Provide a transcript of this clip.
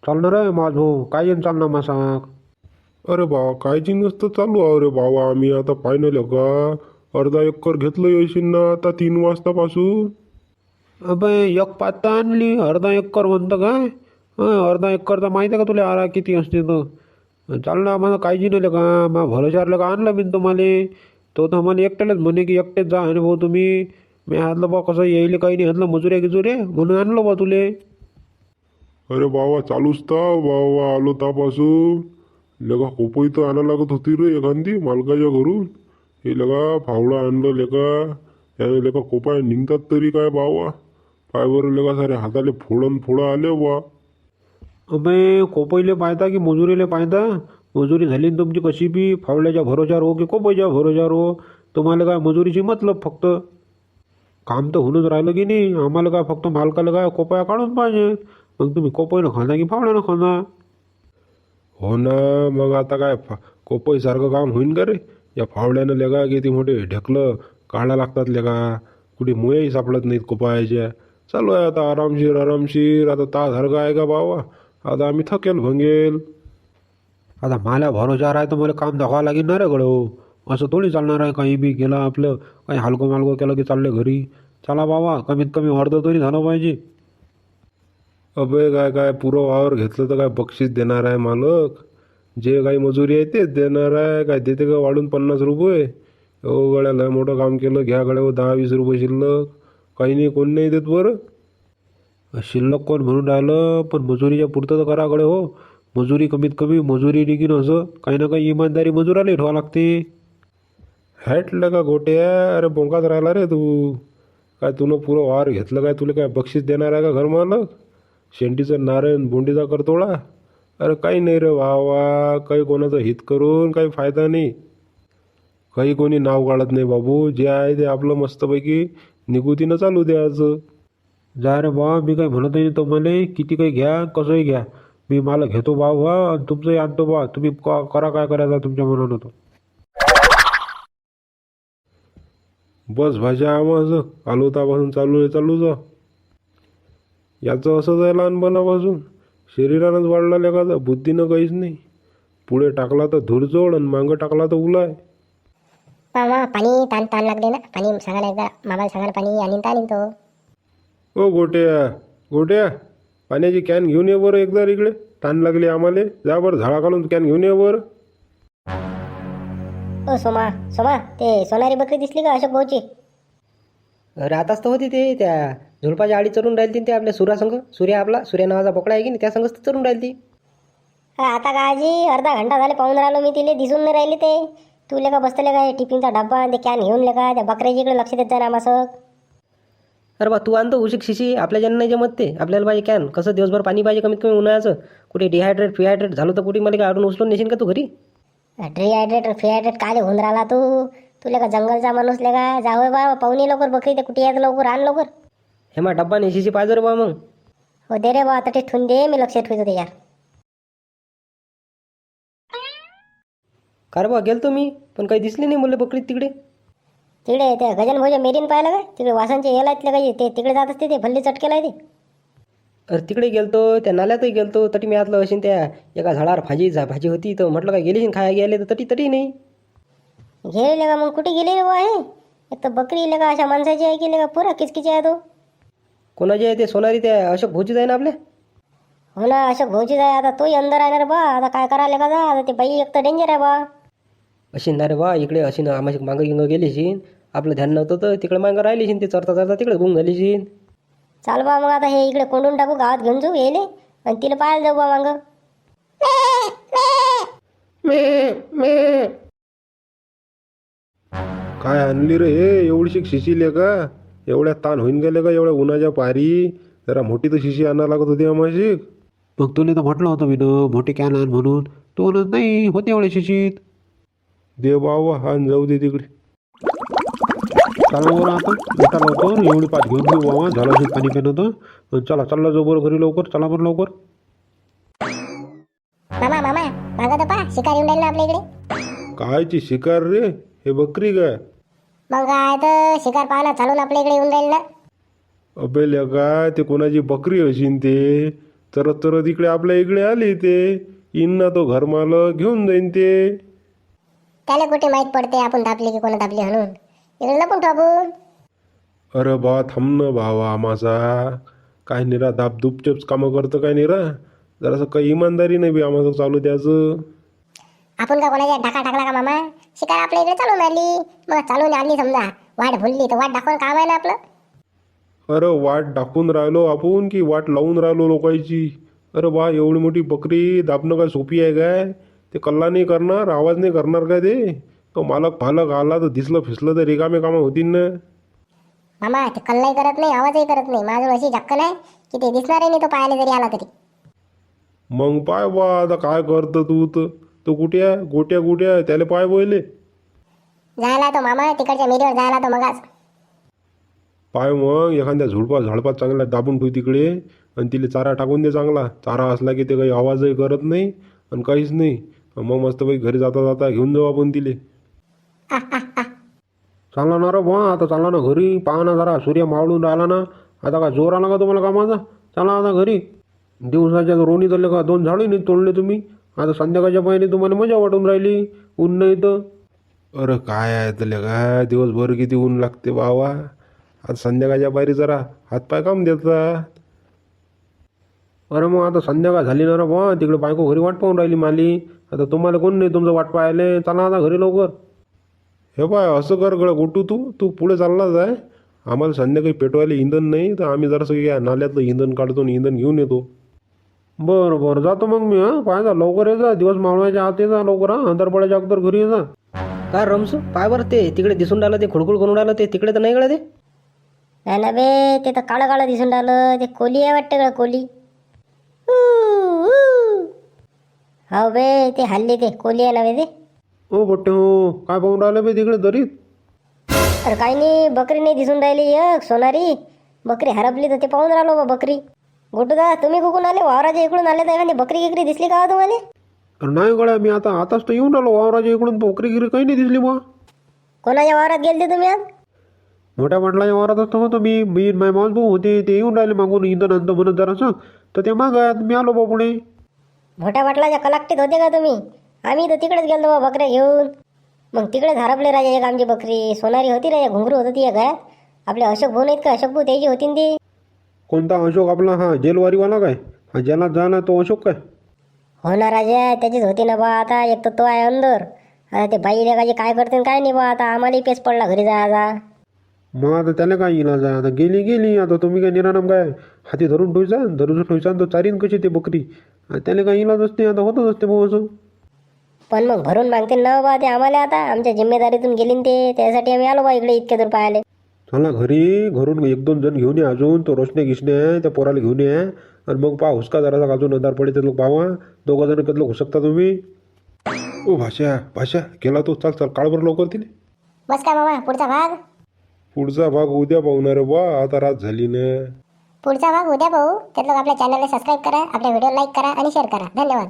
चालणार आहे माझो काय येईन चालणार मासाक. अरे बा काळजी नसतं चालू आहे रे बाबा. आम्ही आता फायनल का अर्धा एकर घेतलं येशील ना आता 3 वाजतापासून. अबे एक पाता आणली अर्धा एकर म्हणतं काय. अर्धा एकर तर माहिती आहे का तुला आरा किती असते तर. चाल ना मला काळजी नाही का मा भरोशावर का आणलं मी तुम्हाला. तो तर मला एकट्यालाच म्हणे की एकटेच जा आणि भाऊ तुम्ही. मी हातलं बा कसं येईल काही नाही हातलं मजुऱ्या गिजुरे म्हणून आणलं बा तुले. अरे बाबा चालूच तर बाबा आलो तापासून. लगा कोपई तर आणा लागत होती रे एखादी मालकाच्या घरून. हे लगा फावडा आणलं लेका. याने लेका कोपाय निघतात तरी काय बाबा. पायवर लगा सारे हाताले फोडा आले बा. अबे कोपईले पाहता की मजुरीले पाहता. मजुरी झाली ना तुमची कशी बी फावल्याच्या भरोशावर हो की कोपईच्या भरोशावर हो. तुम्हाला काय मजुरीची मतलब फक्त. काम तर होऊनच राहिलं की नाही आम्हाला काय फक्त मालकाला काय कोपया काढून पाहिजे. मग तुम्ही कोपईनं खांदा की फावड्यानं खांदा. हो ना मग आता काय कोपईसारखं काम होईन का रे. या फावड्यानं लेगा किती मोठे ढेकलं काढा लागतात लेगा. कुठे मुयाही सापडत नाहीत कोपायाच्या. चालू आहे आता आरामशीर आरामशीर. आता तासारखं आहे का बाबा. आता आम्ही थकेल भंगेल. आता मला भरोशावर आहे तर मला काम दाखवावं लागेल ना रे गडो. असं थोडी चालणार आहे काही बी केलं आपलं काही हलकं मालकं केलं की चाललं घरी. चला बाबा कमीत कमी अर्ध तरी झालं पाहिजे. अबे काय काय पुरं वावर घेतलं तर काय बक्षीस देणार आहे मालक. जे काही मजुरी आहे तेच देणार आहे. काय देते का वाढून 50 रुपये. हो गड्या लय मोठं काम केलं घ्या गड्या 10-20 रुपये शिल्लक. काही नाही कोण नाही देत बरं. शिल्लक कोण म्हणून राहिलं पण मजुरीच्या पुरतं तर कराकडे हो. मजुरी कमीत कमी मजुरी निघीन असं काही ना काही इमानदारी मजुराला ठेवावं लागते. हॅटलं का गोट्या. अरे बोंकात राहिला रे तू. काय तुनं पुरं वावर घेतलं काय तुला काय बक्षीस देणार आहे का घर मालक. शेंडीचं नारायण बोंडीचा करतोळा. अरे काही नाही रे वा काही कोणाचं हित करून काही फायदा नाही. काही कोणी नाव काढत नाही बाबू. जे आहे ते आपलं मस्तपैकी निगुतीनं चालू द्यायचं. जा रे बा मी काही म्हणत नाही तुम्हाला किती काही घ्या कसंही घ्या. मी मला घेतो बा बा आणि तुमचंही आणतो बा तुम्ही करा काय करायचं तुमच्या मनानं तो. बस भाषा आम्हाला आलो तापासून चालू आहे चालू जा. याचं असंच आहे लहानपणापासून. शरीरानंच वाढला लेखाचा बुद्धीनं काहीच नाही. पुढे टाकला तर धुरजोड आणि मागं टाकला तर उलाय. मामा पाणी ताण ताण लागले ना. पाणी सांगायला एकदा मामाला सांगायला पाणी आणीन तर आणीन तो. ओ गोट्या गोट्या पाण्याची कॅन घेऊन ये बरं एकदा इकडे. ताण लागली आम्हाला. जा बरं झाडा घालून कॅन घेऊन ये बरं. ओ सोमा सोमा ते सोनारी बकरी दिसली का अशोक भाऊची. अरे आताच तर होती ते त्या झुडपाच्या आडी चरून राहिली ते आपल्या सूर्यासंग. सूर्या नावाचा बोकडा आहे की नाही त्या संगच चरून राहिली ती. आता का आजी अर्धा घंटा झाले पाहून राहिलो मी तिले दिसून नाही राहिली ते. तुले का बसतले काय टिफिनचा डब्बा ते कॅन घेऊन का त्या बकऱ्याच्या इकडे लक्ष देत जा ना आम्हाला. अरे बा तू आणतो उशिक शिशी आपल्या ज्यांना नाही जमत ते. आपल्याला पाहिजे कॅन कसं दिवसभर पाणी पाहिजे कमीत कमी उन्हाळ्याचं. कुठे डिहायड्रेट झालं तर कुठे मला काढून उचलून नेशील का तू घरी. डिहायड्रेट फिहायड्रेट काय होऊन राहिला तू. तुला का जंगलचा माणूस का जावं बा पाहुणे लवकर बकरी ते कुठे यायचं लवकर आण लवकर. हे मा डब्बा नेशीची पाहिजे रे बा मग. हो दे रे बा आता ते ठेवून दे मी लक्ष ठेवतो त्याच्यावर. का रे बा गेलतो मी पण काही दिसली नाही मुलं बकरीत तिकडे. तिकडे ते गजान भाऊच्या मेरीन पाहिलं काय तिकडे वासांचे यायला काही ते तिकडे जात असते ते भल्ली चटकेला आहे ते. अरे तिकडे गेलतो त्या नाल्यातही गेलतो तटी मी आतलं असेल त्या एका झाडावर भाजी होती तर म्हटलं काय गेली खाया गेले तर तटी नाही. गेले का मग कुठे गेले बा आहे. एक तर बकरी का अशा माणसाची आहे की का पुरा किचकिची आहे तो. कोणाची आहे ते सोनारी त्या अशोक भोजीच आहे ना आपल्या. हो ना अशोक भाऊचीच आहे. आता तोही अंदर आहे ना रे बा. आता काय करायला का जा आता ते बाई एक तर डेंजर आहे बा. अशी ना रे बा इकडे अशी ना आम्हाला मागं गिंग गेलीशीन. आपलं ध्यान नव्हतं तर तिकडे मागं राहिलीशीन ते चरता चरता तिकडे गुंग झालीशीन. चाल बा मग आता हे इकडे कोंडून टाकू गावात घेऊन जाऊ येले आणि तिला पाहायला जाऊ बा मागं. काय आणली रे हे एवढीशी शिशीले का. एवढ्या ताण होईन गेले का एवढ्या उन्हाच्या पारी. जरा मोठी तर शिशी आणा लागत होती आम्हाशी. मग तुला तर म्हटलं होतं मी न मोठे कॅन आण म्हणून. तो म्हणत नाही होते एवढे शिशीत. दे बाबा हा जाऊ दे तिकडे. चला बरं आता उठा लवकर एवढी पाच घेऊन घेऊ बाबा झालं असेल पाणी पिणं तर. चला चालला जाऊ बरं घरी लवकर चला बरं लवकर. मामा मामा मागं तर पहा शिकार येऊन राहील ना आपल्या इकडे. कायची शिकार रे. हे बकरी काय. मग काय तर शिकार पाहणं चालून आपल्या इकडे येऊन राहील ना. अबे लेका ते कोणाची बकरी अशीन ते. चरत चरत इकडे आपल्या इकडे आले ते इन ना तो घर मालक घेऊन जाईन ते. त्याला कुठे माहीत पडते आपण दाबली की कोण दाबली म्हणून. इकडे लपून ठेवू आपण. अरे बा थांब ना भावा माझा, काय निरा दाबदुबचेच कामं करतं काय निरा, जरासं काही इमानदारी नाही बी आम्हाला चालू द्यायचं. आपण का कोणाच्या ढाका टाकला का मामा? शिकार आपल्या इकडे चालून आली, मग चालून आली समजा, वाट भुलली तर वाट दाखवून काम आहे ना आपलं. अरे वाट दाखवून राहिलो आपण की वाट लावून राहिलो लोकांची? अरे बा एवढी मोठी बकरी दाबणं काय सोपी आहे काय? ते कल्ला नाही करणार, आवाज नाही करणार काय ते? तो मालक फालक आला तर दिसलं फिसलं तर रिकामे कामं होतील ना. मामा ते कल्लाही करत नाही, आवाजही करत नाही. माझं अशी झक्कन आहे की ते दिसणारही नाही, तो पाहायला जरी आला तरी. मग पाय बा आता काय करतं तू तर. तो कुठे आहे? गोट्या गोट्या त्याला पाय बोयले. जायला तो मामा तिकडच्या मिरीवर जायला तो मगाच. पाय मग एखाद्या झाडपात चांगला दाबून ठेव तिकडे आणि तिला चारा टाकून दे चांगला. चारा असला की ते काही आवाजही करत नाही आणि काहीच नाही. मग मस्तपैकी घरी जाता जाता घेऊन जाऊ आपण तिले. चालला ना रे बुवा, आता चालला ना घरी. पहा ना जरा सूर्य मावळून राहिला ना. आता काय जोर आला का तुम्हाला कामाचा? चला आता घरी. दिवसाच्या रोणी झाले का 2 झाडे नाही तोडले तुम्ही. आता संध्याकाळच्या पाहिजे तुम्हाला मजा वाटून राहिली. ऊन नाही तर. अरे काय आहे त्याला काय, दिवसभर किती ऊन लागते बावा. आता संध्याकाळच्या पायरी जरा हातपाय काम देतात. अरे मग आता संध्याकाळ झाली ना रे बुवा, तिकडे बायको घरी वाट पाहून राहिली माली. आता तुम्हाला कोण नाही तुमचं वाट पाहायले. चला आता घरी लवकर. हे पाय असं कर गळ गोटू, तू पुढे चाललाच आहे. आम्हाला संध्याकाळी पेटवायला इंधन नाही तर आम्ही जरासं या नाल्यातलं इंधन काढतो आणि इंधन घेऊन येतो. बरं बरं जातो मग मी. हां पाहायचा लवकर ये जा. दिवस मावळायच्या आत ये जा लवकर. हां अंधार पडायच्या अगोदर घरी ये जा. काय रमसू पाय बरं ते तिकडे दिसून राहिलं ते खुडखुड करून राहिलं ते तिकडे तर नाही गळा ते. नाही ना बे, ते तर काळं काळं दिसून राहिलं. ते कोली आहे वाटतं का कोली. हो बे ते हल्ली ते कोली आहे ना बे ते. हो बट्टे हो, काय पाहून राहिलं बे तिकडे दरीत? अरे काही नाही, बकरी नाही दिसून राहिली एक सोनारी. बकरी हरपली तर ते पाहून राहिलो बा बकरी. गोटूदा तुम्ही कुठून आले? वावराच्या इकडून आले तर एखादी बकरी गिकरी दिसली का हो तुम्हाला? अरे नाही गड्या, मी आताच तर येऊन राहिलो वावराच्या इकडून. पोकरी गिरी काही नाही दिसली बुवा. कोणाच्या वावरात गेलते तुम्ही आज? मोठ्या पाटलाच्या वावरात असतो होतो मी. माझे मावस भाऊ होते, ते येऊन राहिले मागून इंधन आणतं म्हणत जरासं. तर ते मागत मी आलो बा पुढे. मोठ्या पाटलाच्या कलाकटीत होते का तुम्ही? आम्ही तर तिकडेच गेलो बा बकऱ्या घेऊन. मग तिकडेच हरपले राजा एक आमची बकरी. सोनारी होती राजा, घुंगरू होती ती एक आहे. आपले अशोक भाऊ नाहीत का, अशोक भाऊ त्याची होती ना ती. कोणता अशोक? आपला हा जेलवारीवाला काय? हा जेलात जाणार तो अशोक काय? हो ना राजा, त्याचीच होती ना बा. आता एक तर तो आहे अंदर. आता ते बाई लेकाची काय करते काय नाही बा. आता आम्हालाही पेस पडला घरी जायचा. मग आता त्याला काय इलाज आहे? आता गेली. आता तुम्ही काय निरानम काय हाती धरून ठेवायचा आणि तो चारीन कशी ते बकरी. त्याला काय इलाज असते? आता होतच असते भाऊ असं. पण मग भरून मागते ना बा ते आम्हाला. आता आमच्या जिम्मेदारीतून गेली ना ते, त्यासाठी आम्ही आलो बा इकडे इतक्या दूर पाहायला. चला घरून 1-2 जण घेऊन ये अजून. तो रोशने गिशने आहे त्या पोराला घेऊन ये. आणि मग पहा हुसका जरासा अजून अंधार पडे ते लोक पाहा. 2 जण कधलं हुसकता तुम्ही. ओ भाषा गेला तो. चल काळ बरं लवकर तिने. बस का मामा, पुढचा भाग? पुढचा भाग उद्या पाहणार बा, आता रात झाली ना. पुढचा भाग उद्या पाहू. त्यात लोक आपल्या चॅनलला सबस्क्राईब करा, आपल्या व्हिडिओ लाईक करा आणि शेअर करा. धन्यवाद.